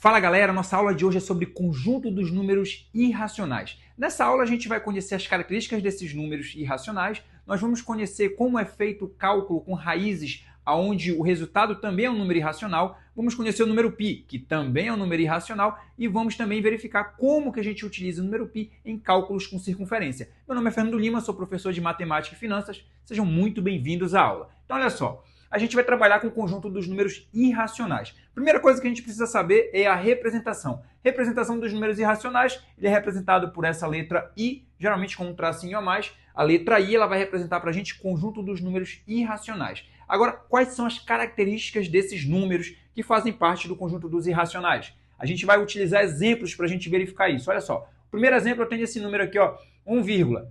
Fala galera, nossa aula de hoje é sobre conjunto dos números irracionais. Nessa aula a gente vai conhecer as características desses números irracionais, nós vamos conhecer como é feito o cálculo com raízes onde o resultado também é um número irracional, vamos conhecer o número π, que também é um número irracional, e vamos também verificar como que a gente utiliza o número π em cálculos com circunferência. Meu nome é Fernando Lima, sou professor de Matemática e Finanças, sejam muito bem-vindos à aula. Então olha só, a gente vai trabalhar com o conjunto dos números irracionais. Primeira coisa que a gente precisa saber é a representação. Representação dos números irracionais, ele é representado por essa letra I, geralmente com um tracinho a mais. A letra I ela vai representar para a gente o conjunto dos números irracionais. Agora, quais são as características desses números que fazem parte do conjunto dos irracionais? A gente vai utilizar exemplos para a gente verificar isso. Olha só, o primeiro exemplo eu tenho esse número aqui, ó, 1,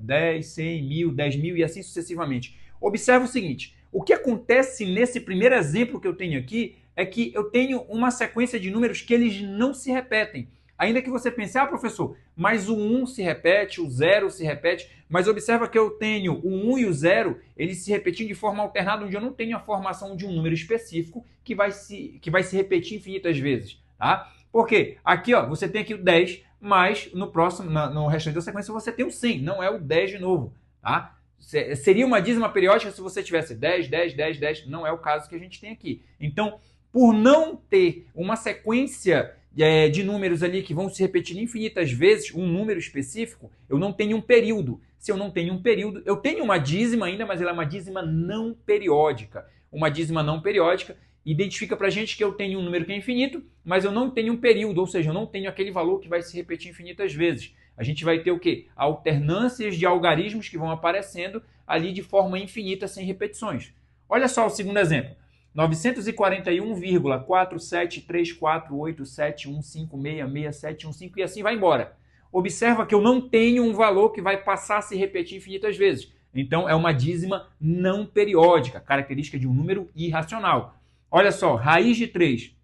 10, 100, 1000, 10.000 e assim sucessivamente. Observe o seguinte, o que acontece nesse primeiro exemplo que eu tenho aqui é que eu tenho uma sequência de números que eles não se repetem. Ainda que você pense, professor, mas o 1 se repete, o 0 se repete, mas observa que eu tenho o 1 e o 0, eles se repetindo de forma alternada, onde eu não tenho a formação de um número específico que vai se repetir infinitas vezes. Tá? Por quê? Aqui ó, você tem aqui o 10, mas no próximo, no restante da sequência você tem o 100, não é o 10 de novo. Tá? Seria uma dízima periódica se você tivesse 10, 10, 10, 10, não é o caso que a gente tem aqui. Então, por não ter uma sequência de números ali que vão se repetir infinitas vezes, um número específico, eu não tenho um período. Se eu não tenho um período, eu tenho uma dízima ainda, mas ela é uma dízima não periódica. Uma dízima não periódica identifica pra gente que eu tenho um número que é infinito, mas eu não tenho um período, ou seja, eu não tenho aquele valor que vai se repetir infinitas vezes. A gente vai ter o quê? Alternâncias de algarismos que vão aparecendo ali de forma infinita, sem repetições. Olha só o segundo exemplo. 941,4734871566715 e assim vai embora. Observa que eu não tenho um valor que vai passar a se repetir infinitas vezes. Então, é uma dízima não periódica, característica de um número irracional. Olha só, raiz de 3.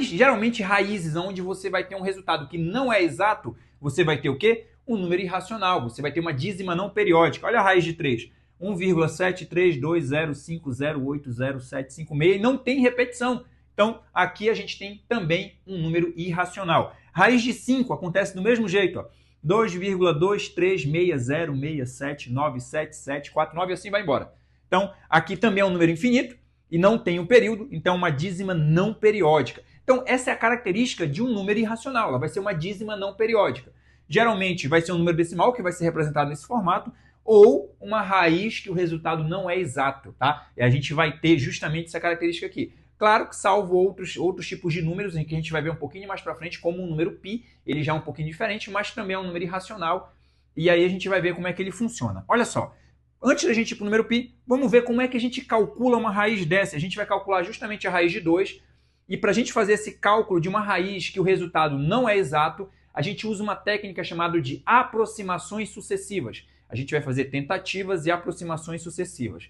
Geralmente raízes onde você vai ter um resultado que não é exato, você vai ter o quê? Um número irracional, você vai ter uma dízima não periódica. Olha a raiz de 3. 1,73205080756 e não tem repetição. Então, aqui a gente tem também um número irracional. Raiz de 5 acontece do mesmo jeito. 2,23606797749 e assim vai embora. Então, aqui também é um número infinito e não tem um período, então é uma dízima não periódica. Então, essa é a característica de um número irracional. Ela vai ser uma dízima não periódica. Geralmente, vai ser um número decimal que vai ser representado nesse formato, ou uma raiz que o resultado não é exato, tá? E a gente vai ter justamente essa característica aqui. Claro que salvo outros tipos de números, em que a gente vai ver um pouquinho mais para frente, como o número π, ele já é um pouquinho diferente, mas também é um número irracional, e aí a gente vai ver como é que ele funciona. Olha só, antes da gente ir para o número π, vamos ver como é que a gente calcula uma raiz dessa. A gente vai calcular justamente a raiz de 2, e para a gente fazer esse cálculo de uma raiz que o resultado não é exato, a gente usa uma técnica chamada de aproximações sucessivas. A gente vai fazer tentativas e aproximações sucessivas.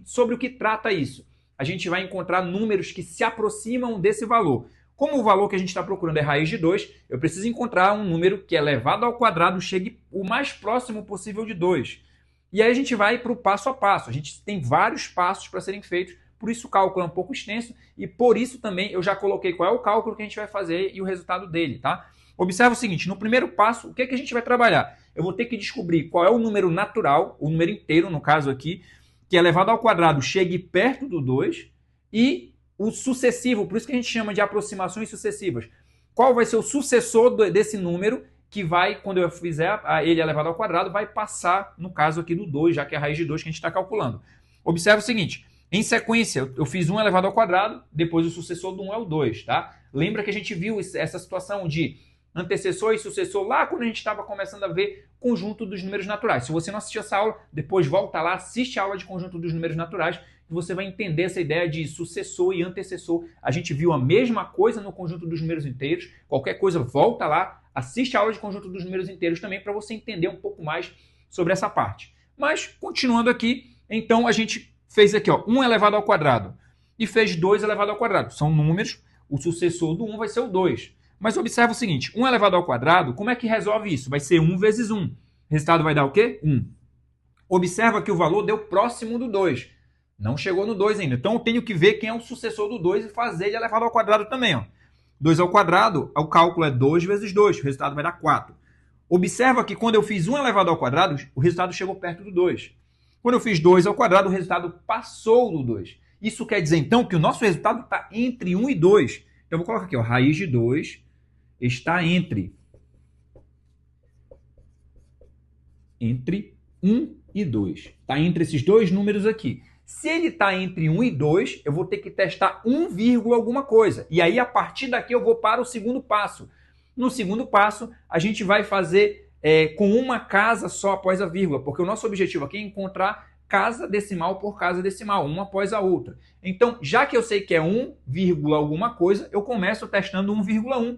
Sobre o que trata isso? A gente vai encontrar números que se aproximam desse valor. Como o valor que a gente está procurando é raiz de 2, eu preciso encontrar um número que elevado ao quadrado chegue o mais próximo possível de 2. E aí a gente vai para o passo a passo. A gente tem vários passos para serem feitos, por isso o cálculo é um pouco extenso e por isso também eu já coloquei qual é o cálculo que a gente vai fazer e o resultado dele, tá? Observa o seguinte, no primeiro passo, o que é que a gente vai trabalhar? Eu vou ter que descobrir qual é o número natural, o número inteiro, no caso aqui, que elevado ao quadrado chegue perto do 2, e o sucessivo, por isso que a gente chama de aproximações sucessivas. Qual vai ser o sucessor desse número que vai, quando eu fizer ele elevado ao quadrado, vai passar, no caso aqui do 2, já que é a raiz de 2 que a gente está calculando. Observa o seguinte, em sequência, eu fiz 1 elevado ao quadrado, depois o sucessor do 1 é o 2, tá? Lembra que a gente viu essa situação de antecessor e sucessor lá quando a gente estava começando a ver conjunto dos números naturais. Se você não assistiu essa aula, depois volta lá, assiste a aula de conjunto dos números naturais e você vai entender essa ideia de sucessor e antecessor. A gente viu a mesma coisa no conjunto dos números inteiros. Qualquer coisa, volta lá, assiste a aula de conjunto dos números inteiros também para você entender um pouco mais sobre essa parte. Mas, continuando aqui, então a gente fez aqui, ó, 1 elevado ao quadrado e fez 2 elevado ao quadrado. São números, o sucessor do 1 vai ser o 2. Mas observa o seguinte, 1 elevado ao quadrado, como é que resolve isso? Vai ser 1 vezes 1. O resultado vai dar o quê? 1. Observa que o valor deu próximo do 2. Não chegou no 2 ainda. Então eu tenho que ver quem é o sucessor do 2 e fazer ele elevado ao quadrado também. Ó. 2 ao quadrado, o cálculo é 2 vezes 2, o resultado vai dar 4. Observa que quando eu fiz 1 elevado ao quadrado, o resultado chegou perto do 2. Quando eu fiz 2 ao quadrado, o resultado passou do 2. Isso quer dizer, então, que o nosso resultado está entre 1 e 2. Então, eu vou colocar aqui, ó, raiz de 2 está entre 1 e 2. Está entre esses dois números aqui. Se ele está entre 1 e 2, eu vou ter que testar 1, alguma coisa. E aí, a partir daqui, eu vou para o segundo passo. No segundo passo, a gente vai fazer com uma casa só após a vírgula, porque o nosso objetivo aqui é encontrar casa decimal por casa decimal, uma após a outra. Então, já que eu sei que é 1, alguma coisa, eu começo testando 1,1.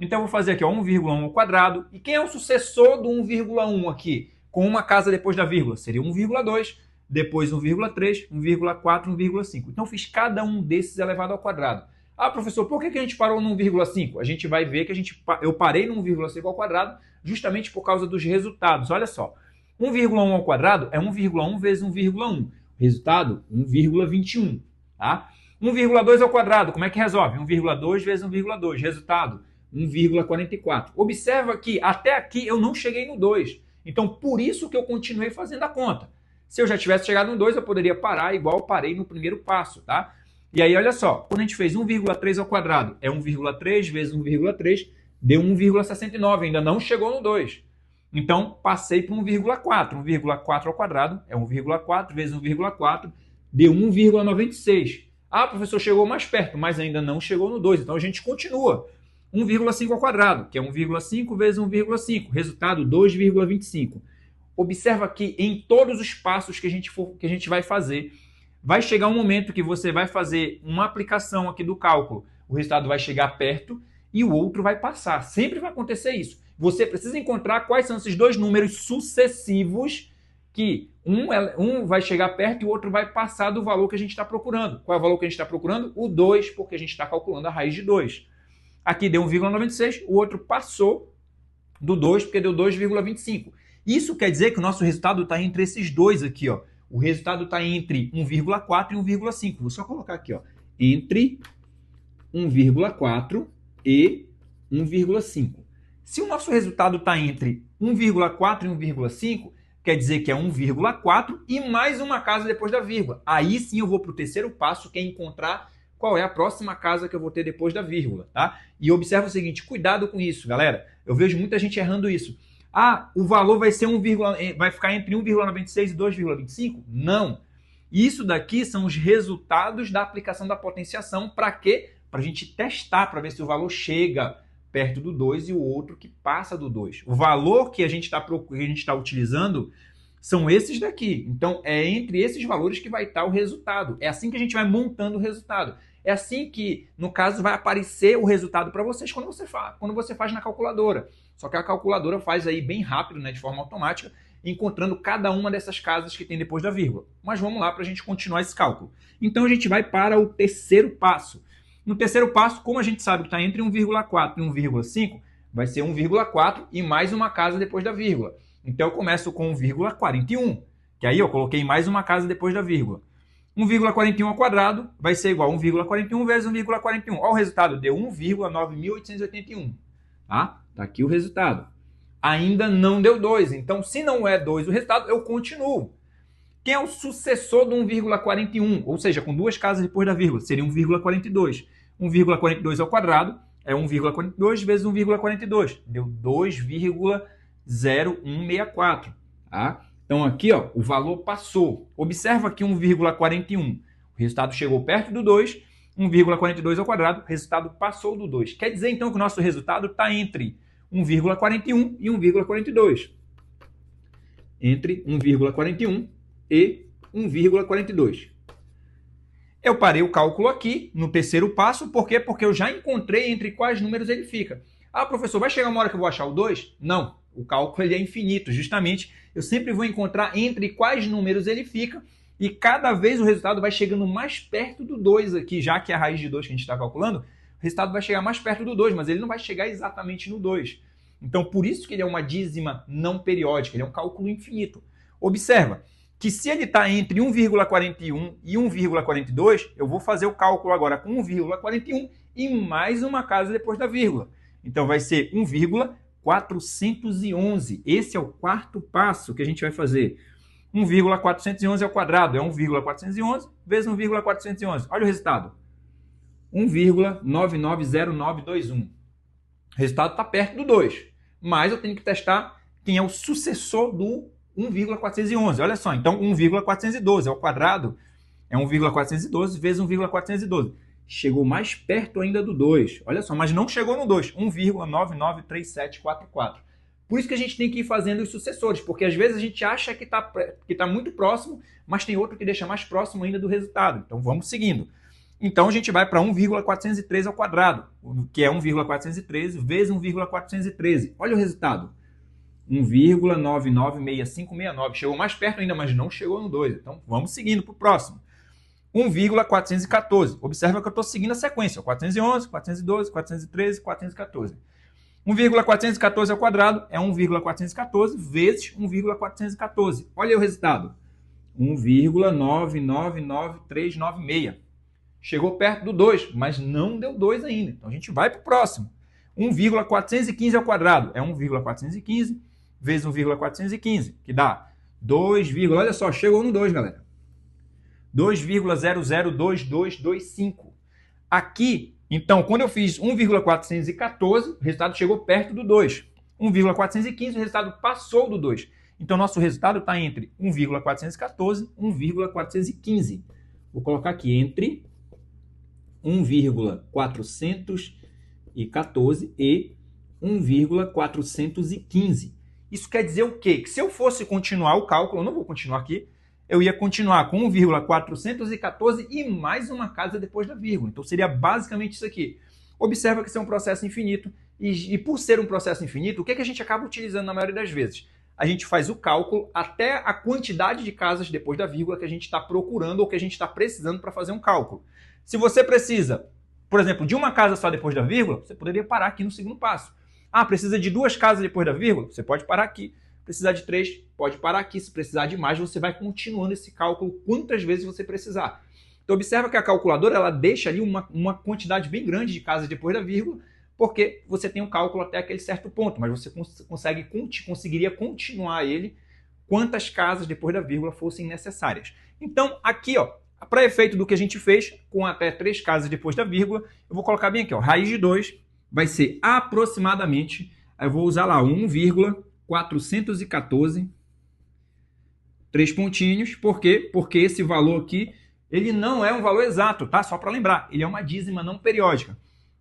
Então, eu vou fazer aqui ó, 1,1 ao quadrado. E quem é o sucessor do 1,1 aqui? Com uma casa depois da vírgula? Seria 1,2, depois 1,3, 1,4, 1,5. Então, eu fiz cada um desses elevado ao quadrado. Ah, professor, por que a gente parou no 1,5? A gente vai ver que eu parei no 1,5 ao quadrado justamente por causa dos resultados. Olha só, 1,1 ao quadrado é 1,1 vezes 1,1. Resultado, 1,21. Tá? 1,2 ao quadrado, como é que resolve? 1,2 vezes 1,2. Resultado, 1,44. Observa que até aqui eu não cheguei no 2. Então, por isso que eu continuei fazendo a conta. Se eu já tivesse chegado no 2, eu poderia parar igual eu parei no primeiro passo, tá? E aí, olha só, quando a gente fez 1,3 ao quadrado, é 1,3 vezes 1,3, deu 1,69, ainda não chegou no 2. Então, passei para 1,4. 1,4 ao quadrado é 1,4 vezes 1,4, deu 1,96. Ah, professor, chegou mais perto, mas ainda não chegou no 2. Então, a gente continua. 1,5 ao quadrado, que é 1,5 vezes 1,5. Resultado, 2,25. Observa que em todos os passos que a gente vai fazer, vai chegar um momento que você vai fazer uma aplicação aqui do cálculo. O resultado vai chegar perto e o outro vai passar. Sempre vai acontecer isso. Você precisa encontrar quais são esses dois números sucessivos que um vai chegar perto e o outro vai passar do valor que a gente está procurando. Qual é o valor que a gente está procurando? O 2, porque a gente está calculando a raiz de 2. Aqui deu 1,96, o outro passou do 2, porque deu 2,25. Isso quer dizer que o nosso resultado está entre esses dois aqui, ó. O resultado está entre 1,4 e 1,5. Vou só colocar aqui, ó, entre 1,4 e 1,5. Se o nosso resultado está entre 1,4 e 1,5, quer dizer que é 1,4 e mais uma casa depois da vírgula. Aí sim eu vou para o terceiro passo, que é encontrar qual é a próxima casa que eu vou ter depois da vírgula, tá? E observa o seguinte, cuidado com isso, galera. Eu vejo muita gente errando isso. Ah, o valor vai ser vai ficar entre 1,96 e 2,25? Não. Isso daqui são os resultados da aplicação da potenciação. Para quê? Para a gente testar, para ver se o valor chega perto do 2 e o outro que passa do 2. O valor que a gente está utilizando são esses daqui. Então, é entre esses valores que vai estar o resultado. É assim que a gente vai montando o resultado. É assim que, no caso, vai aparecer o resultado para vocês quando você faz na calculadora. Só que a calculadora faz aí bem rápido, né, de forma automática, encontrando cada uma dessas casas que tem depois da vírgula. Mas vamos lá para a gente continuar esse cálculo. Então, a gente vai para o terceiro passo. No terceiro passo, como a gente sabe que está entre 1,4 e 1,5, vai ser 1,4 e mais uma casa depois da vírgula. Então, eu começo com 1,41, que aí eu coloquei mais uma casa depois da vírgula. 1,41 ao quadrado vai ser igual a 1,41 vezes 1,41. Olha o resultado, deu 1,9881. Tá? Tá aqui o resultado. Ainda não deu 2. Então, se não é 2 o resultado, eu continuo. Quem é o sucessor do 1,41? Ou seja, com duas casas depois da vírgula, seria 1,42. 1,42 ao quadrado é 1,42 vezes 1,42. Deu 2,0164. Tá? Então, aqui, ó, o valor passou. Observa aqui 1,41. O resultado chegou perto do 2. 1,42 ao quadrado, o resultado passou do 2. Quer dizer, então, que o nosso resultado está entre 1,41 e 1,42. Entre 1,41 e 1,42. Eu parei o cálculo aqui, no terceiro passo. Por quê? Porque eu já encontrei entre quais números ele fica. Ah, professor, vai chegar uma hora que eu vou achar o 2? Não. O cálculo ele é infinito. Justamente, eu sempre vou encontrar entre quais números ele fica. E cada vez o resultado vai chegando mais perto do 2 aqui, já que é a raiz de 2 que a gente está calculando, o resultado vai chegar mais perto do 2, mas ele não vai chegar exatamente no 2. Então, por isso que ele é uma dízima não periódica, ele é um cálculo infinito. Observa que se ele está entre 1,41 e 1,42, eu vou fazer o cálculo agora com 1,41 e mais uma casa depois da vírgula. Então vai ser 1,411. Esse é o quarto passo que a gente vai fazer. 1,411 ao quadrado é 1,411 vezes 1,411. Olha o resultado. 1,990921. O resultado está perto do 2. Mas eu tenho que testar quem é o sucessor do 1,411. Olha só, então 1,412 ao quadrado é 1,412 vezes 1,412. Chegou mais perto ainda do 2. Olha só, mas não chegou no 2. 1,993744. Por isso que a gente tem que ir fazendo os sucessores, porque às vezes a gente acha que tá muito próximo, mas tem outro que deixa mais próximo ainda do resultado. Então vamos seguindo. Então a gente vai para 1,413 ao quadrado, que é 1,413 vezes 1,413. Olha o resultado. 1,996569. Chegou mais perto ainda, mas não chegou no 2. Então vamos seguindo para o próximo. 1,414. Observa que eu estou seguindo a sequência. 411, 412, 413, 414. 1,414 ao quadrado é 1,414 vezes 1,414. Olha aí o resultado. 1,999396. Chegou perto do 2, mas não deu 2 ainda. Então a gente vai para o próximo. 1,415 ao quadrado é 1,415 vezes 1,415, que dá 2, olha só, chegou no 2, galera. 2,002225. Aqui, então, quando eu fiz 1,414, o resultado chegou perto do 2. 1,415, o resultado passou do 2. Então, nosso resultado está entre 1,414 e 1,415. Vou colocar aqui entre 1,414 e 1,415. Isso quer dizer o quê? Que se eu fosse continuar o cálculo, eu não vou continuar aqui, eu ia continuar com 1,414 e mais uma casa depois da vírgula. Então seria basicamente isso aqui. Observa que isso é um processo infinito e por ser um processo infinito, o que a gente acaba utilizando na maioria das vezes? A gente faz o cálculo até a quantidade de casas depois da vírgula que a gente está procurando ou que a gente está precisando para fazer um cálculo. Se você precisa, por exemplo, de uma casa só depois da vírgula, você poderia parar aqui no segundo passo. Ah, precisa de 2 casas depois da vírgula? Você pode parar aqui. Precisar de 3, pode parar aqui. Se precisar de mais, você vai continuando esse cálculo quantas vezes você precisar. Então, observa que a calculadora ela deixa ali uma quantidade bem grande de casas depois da vírgula, porque você tem um cálculo até aquele certo ponto, mas você conseguiria continuar ele quantas casas depois da vírgula fossem necessárias. Então, aqui, ó, para efeito do que a gente fez, com até 3 casas depois da vírgula, eu vou colocar bem aqui, ó, raiz de 2 vai ser aproximadamente, eu vou usar lá 1,414, 3 pontinhos, por quê? Porque esse valor aqui, ele não é um valor exato, tá? Só para lembrar, ele é uma dízima não periódica.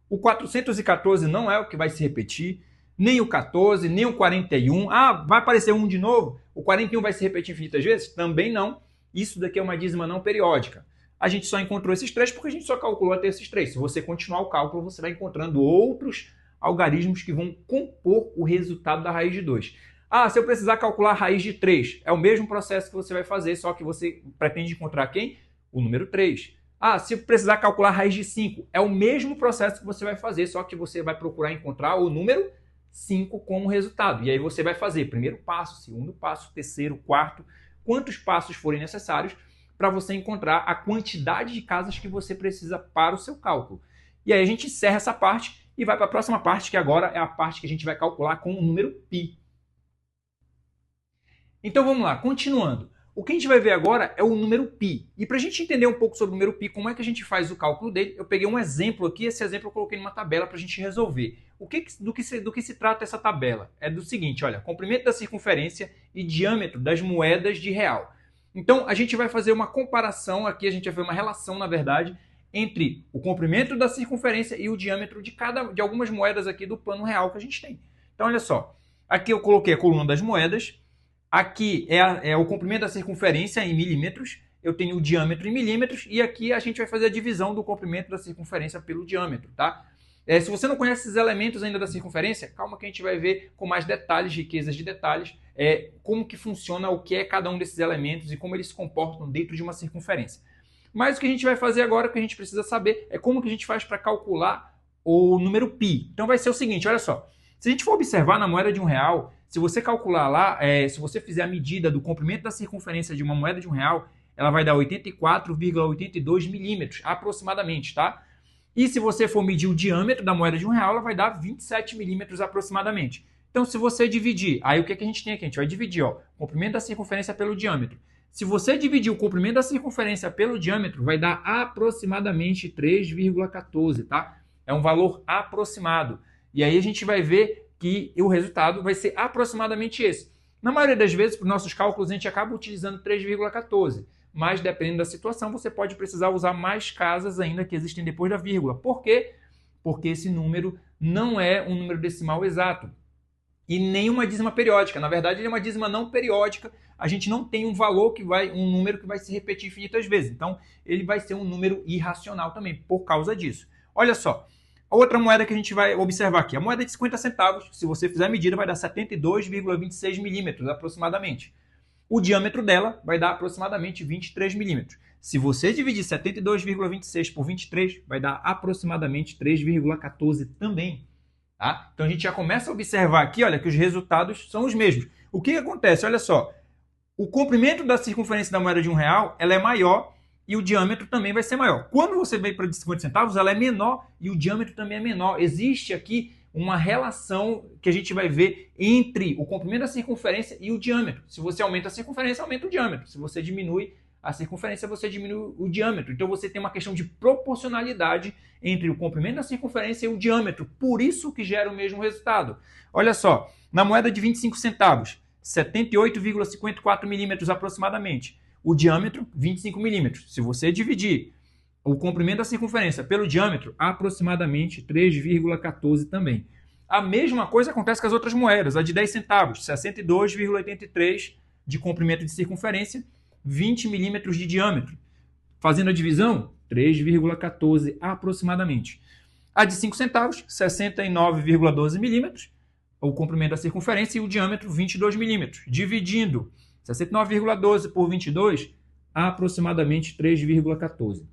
O 414 não é o que vai se repetir, nem o 14, nem o 41. Ah, vai aparecer 1 de novo? O 41 vai se repetir infinitas vezes? Também não. Isso daqui é uma dízima não periódica. A gente só encontrou esses 3 porque a gente só calculou até esses 3. Se você continuar o cálculo, você vai encontrando outros algarismos que vão compor o resultado da raiz de 2. Ah, se eu precisar calcular a raiz de 3, é o mesmo processo que você vai fazer, só que você pretende encontrar quem? O número 3. Ah, se precisar calcular a raiz de 5, é o mesmo processo que você vai fazer, só que você vai procurar encontrar o número 5 como resultado. E aí você vai fazer primeiro passo, segundo passo, terceiro, quarto, quantos passos forem necessários para você encontrar a quantidade de casas que você precisa para o seu cálculo. E aí a gente encerra essa parte e vai para a próxima parte, que agora é a parte que a gente vai calcular com o número π. Então vamos lá, continuando. O que a gente vai ver agora é o número π. E para a gente entender um pouco sobre o número π, como é que a gente faz o cálculo dele, eu peguei um exemplo aqui, esse exemplo eu coloquei numa tabela para a gente resolver. Do que se trata essa tabela? É do seguinte, olha, comprimento da circunferência e diâmetro das moedas de real. Então a gente vai fazer uma comparação aqui, a gente vai ver uma relação, na verdade, entre o comprimento da circunferência e o diâmetro de algumas moedas aqui do plano real que a gente tem. Então olha só, aqui eu coloquei a coluna das moedas, aqui é o comprimento da circunferência em milímetros, eu tenho o diâmetro em milímetros e aqui a gente vai fazer a divisão do comprimento da circunferência pelo diâmetro, tá? Se você não conhece esses elementos ainda da circunferência, calma que a gente vai ver com mais detalhes, riquezas de detalhes, como que funciona, o que é cada um desses elementos e como eles se comportam dentro de uma circunferência. Mas o que a gente vai fazer agora, o que a gente precisa saber, é como que a gente faz para calcular o número π. Então vai ser o seguinte, olha só, se a gente for observar na moeda de R$1, se você calcular lá, se você fizer a medida do comprimento da circunferência de uma moeda de R$1, ela vai dar 84,82 milímetros, aproximadamente, tá? E se você for medir o diâmetro da moeda de R$1, ela vai dar 27 milímetros aproximadamente. Então, se você dividir, aí o que a gente tem aqui? A gente vai dividir o comprimento da circunferência pelo diâmetro. Se você dividir o comprimento da circunferência pelo diâmetro, vai dar aproximadamente 3,14, tá? É um valor aproximado. E aí a gente vai ver que o resultado vai ser aproximadamente esse. Na maioria das vezes, para os nossos cálculos, a gente acaba utilizando 3,14. Mas, dependendo da situação, você pode precisar usar mais casas ainda que existem depois da vírgula. Por quê? Porque esse número não é um número decimal exato. E nem uma dízima periódica. Na verdade, ele é uma dízima não periódica. A gente não tem um valor um número que vai se repetir infinitas vezes. Então, ele vai ser um número irracional também, por causa disso. Olha só, a outra moeda que a gente vai observar aqui, a moeda de 50 centavos, se você fizer a medida, vai dar 72,26 milímetros aproximadamente. O diâmetro dela vai dar aproximadamente 23 milímetros. Se você dividir 72,26 por 23, vai dar aproximadamente 3,14 também. Tá? Então a gente já começa a observar aqui, olha, que os resultados são os mesmos. O que acontece? Olha só, o comprimento da circunferência da moeda de R$1 ela é maior e o diâmetro também vai ser maior. Quando você vem para de 50 centavos, ela é menor e o diâmetro também é menor. Existe aqui uma relação que a gente vai ver entre o comprimento da circunferência e o diâmetro. Se você aumenta a circunferência, aumenta o diâmetro. Se você diminui a circunferência, você diminui o diâmetro. Então você tem uma questão de proporcionalidade entre o comprimento da circunferência e o diâmetro. Por isso que gera o mesmo resultado. Olha só, na moeda de 25 centavos, 78,54 milímetros aproximadamente. O diâmetro, 25 milímetros. Se você dividir o comprimento da circunferência pelo diâmetro, aproximadamente 3,14 também. A mesma coisa acontece com as outras moedas. A de 10 centavos, 62,83 de comprimento de circunferência, 20 milímetros de diâmetro. Fazendo a divisão, 3,14 aproximadamente. A de 5 centavos, 69,12 milímetros, o comprimento da circunferência, e o diâmetro, 22 milímetros. Dividindo 69,12 por 22, aproximadamente 3,14.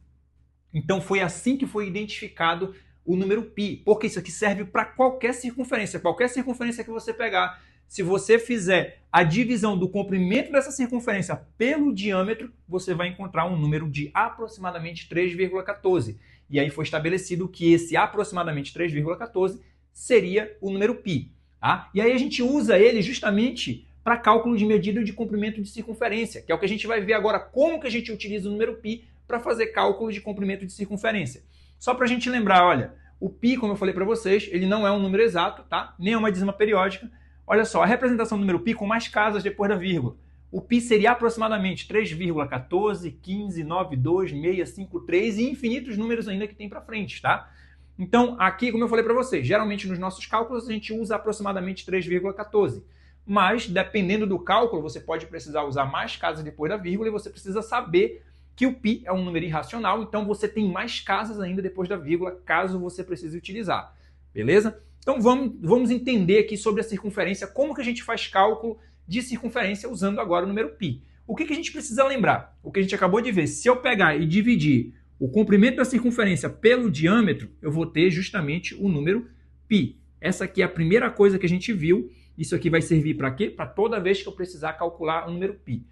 Então foi assim que foi identificado o número π, porque isso aqui serve para qualquer circunferência que você pegar. Se você fizer a divisão do comprimento dessa circunferência pelo diâmetro, você vai encontrar um número de aproximadamente 3,14. E aí foi estabelecido que esse aproximadamente 3,14 seria o número π. Tá? E aí a gente usa ele justamente para cálculo de medida de comprimento de circunferência, que é o que a gente vai ver agora, como que a gente utiliza o número π para fazer cálculo de comprimento de circunferência. Só para a gente lembrar, olha, o π, como eu falei para vocês, ele não é um número exato, tá? Nem é uma dízima periódica. Olha só, a representação do número π com mais casas depois da vírgula. O π seria aproximadamente 3,14, 15, 92, 653 e infinitos números ainda que tem para frente, tá? Então, aqui, como eu falei para vocês, geralmente nos nossos cálculos a gente usa aproximadamente 3,14. Mas, dependendo do cálculo, você pode precisar usar mais casas depois da vírgula e você precisa saber que o π é um número irracional, então você tem mais casas ainda depois da vírgula, caso você precise utilizar. Beleza? Então vamos entender aqui sobre a circunferência, como que a gente faz cálculo de circunferência usando agora o número π. O que a gente precisa lembrar? O que a gente acabou de ver, se eu pegar e dividir o comprimento da circunferência pelo diâmetro, eu vou ter justamente o número π. Essa aqui é a primeira coisa que a gente viu. Isso aqui vai servir para quê? Para toda vez que eu precisar calcular o número π.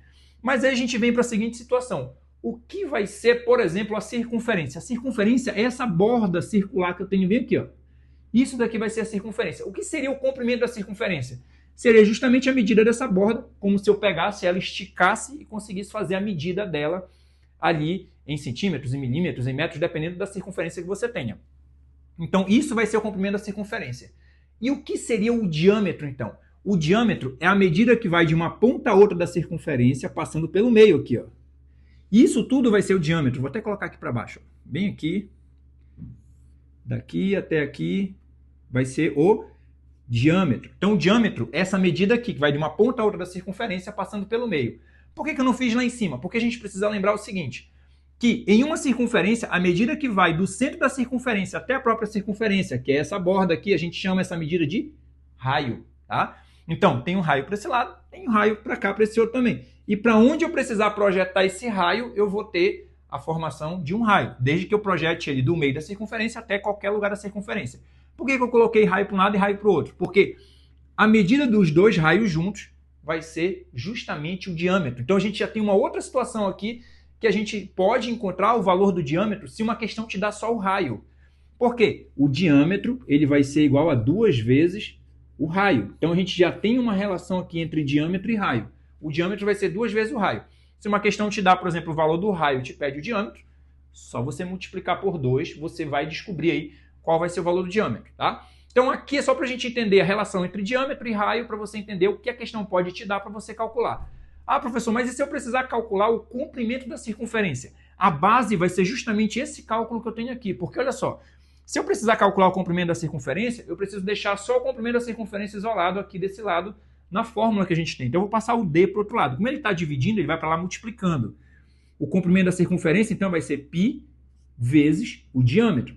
Mas aí a gente vem para a seguinte situação. O que vai ser, por exemplo, a circunferência? A circunferência é essa borda circular que eu tenho bem aqui, ó. Isso daqui vai ser a circunferência. O que seria o comprimento da circunferência? Seria justamente a medida dessa borda, como se eu pegasse ela, esticasse e conseguisse fazer a medida dela ali em centímetros, em milímetros, em metros, dependendo da circunferência que você tenha. Então, isso vai ser o comprimento da circunferência. E o que seria o diâmetro, então? O diâmetro é a medida que vai de uma ponta a outra da circunferência, passando pelo meio aqui, ó. Isso tudo vai ser o diâmetro. Vou até colocar aqui para baixo. Bem aqui. Daqui até aqui vai ser o diâmetro. Então, o diâmetro é essa medida aqui, que vai de uma ponta a outra da circunferência, passando pelo meio. Por que eu não fiz lá em cima? Porque a gente precisa lembrar o seguinte, que em uma circunferência, a medida que vai do centro da circunferência até a própria circunferência, que é essa borda aqui, a gente chama essa medida de raio. Tá? Então, tem um raio para esse lado, tem um raio para cá, para esse outro também. E para onde eu precisar projetar esse raio, eu vou ter a formação de um raio, desde que eu projete ele do meio da circunferência até qualquer lugar da circunferência. Por que eu coloquei raio para um lado e raio para o outro? Porque a medida dos dois raios juntos vai ser justamente o diâmetro. Então a gente já tem uma outra situação aqui que a gente pode encontrar o valor do diâmetro se uma questão te dá só o raio. Por quê? O diâmetro ele vai ser igual a 2 vezes o raio. Então a gente já tem uma relação aqui entre diâmetro e raio. O diâmetro vai ser 2 vezes o raio. Se uma questão te dá, por exemplo, o valor do raio e te pede o diâmetro, só você multiplicar por 2, você vai descobrir aí qual vai ser o valor do diâmetro, tá? Então aqui é só para a gente entender a relação entre diâmetro e raio, para você entender o que a questão pode te dar para você calcular. Ah, professor, mas e se eu precisar calcular o comprimento da circunferência? A base vai ser justamente esse cálculo que eu tenho aqui, porque olha só, se eu precisar calcular o comprimento da circunferência, eu preciso deixar só o comprimento da circunferência isolado aqui desse lado na fórmula que a gente tem. Então eu vou passar o D para o outro lado. Como ele está dividindo, ele vai para lá multiplicando. O comprimento da circunferência, então, vai ser π vezes o diâmetro.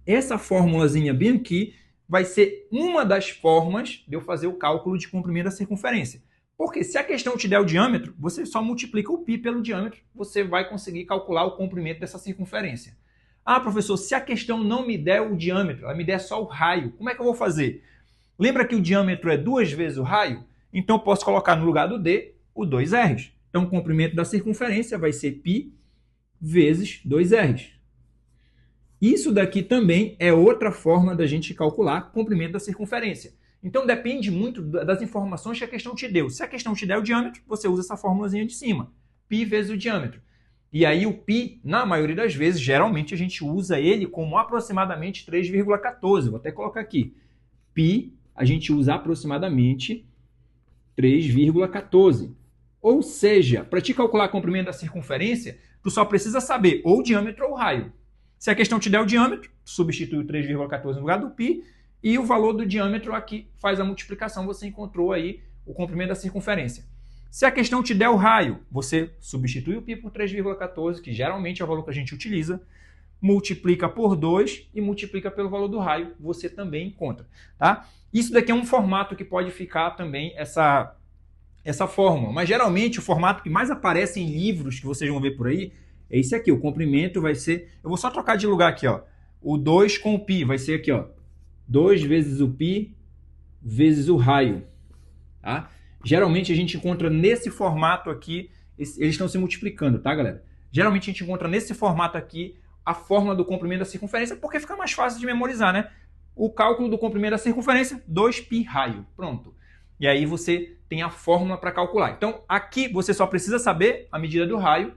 Essa formulazinha bem aqui vai ser uma das formas de eu fazer o cálculo de comprimento da circunferência. Porque se a questão te der o diâmetro, você só multiplica o π pelo diâmetro, você vai conseguir calcular o comprimento dessa circunferência. Ah, professor, se a questão não me der o diâmetro, ela me der só o raio, como é que eu vou fazer? Lembra que o diâmetro é 2 vezes o raio? Então eu posso colocar no lugar do D o 2R. Então o comprimento da circunferência vai ser π vezes 2R. Isso daqui também é outra forma da gente calcular o comprimento da circunferência. Então depende muito das informações que a questão te deu. Se a questão te der o diâmetro, você usa essa formulazinha de cima. π vezes o diâmetro. E aí o π, na maioria das vezes, geralmente a gente usa ele como aproximadamente 3,14. Vou até colocar aqui. π, a gente usa aproximadamente 3,14. Ou seja, para te calcular o comprimento da circunferência, tu só precisa saber ou o diâmetro ou o raio. Se a questão te der o diâmetro, substitui o 3,14 no lugar do π, e o valor do diâmetro aqui faz a multiplicação, você encontrou aí o comprimento da circunferência. Se a questão te der o raio, você substitui o π por 3,14, que geralmente é o valor que a gente utiliza, multiplica por 2 e multiplica pelo valor do raio, você também encontra. Tá? Isso daqui é um formato que pode ficar também essa fórmula, mas geralmente o formato que mais aparece em livros que vocês vão ver por aí é esse aqui. O comprimento vai ser... Eu vou só trocar de lugar aqui, ó. O 2 com o π vai ser aqui, ó. 2 vezes o π vezes o raio. Tá? Geralmente a gente encontra nesse formato aqui, eles estão se multiplicando, tá, galera? Geralmente a gente encontra nesse formato aqui a fórmula do comprimento da circunferência, porque fica mais fácil de memorizar, né? O cálculo do comprimento da circunferência, 2π raio. Pronto. E aí você tem a fórmula para calcular. Então, aqui você só precisa saber a medida do raio.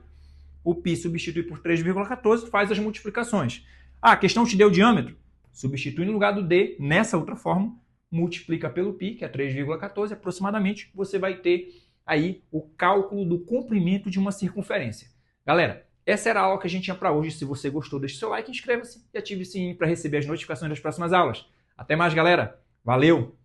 O π substitui por 3,14, faz as multiplicações. Ah, a questão te deu o diâmetro? Substitui no lugar do D, nessa outra fórmula, multiplica pelo π, que é 3,14 aproximadamente, você vai ter aí o cálculo do comprimento de uma circunferência. Galera, essa era a aula que a gente tinha para hoje. Se você gostou, deixe seu like, inscreva-se e ative o sininho para receber as notificações das próximas aulas. Até mais, galera. Valeu!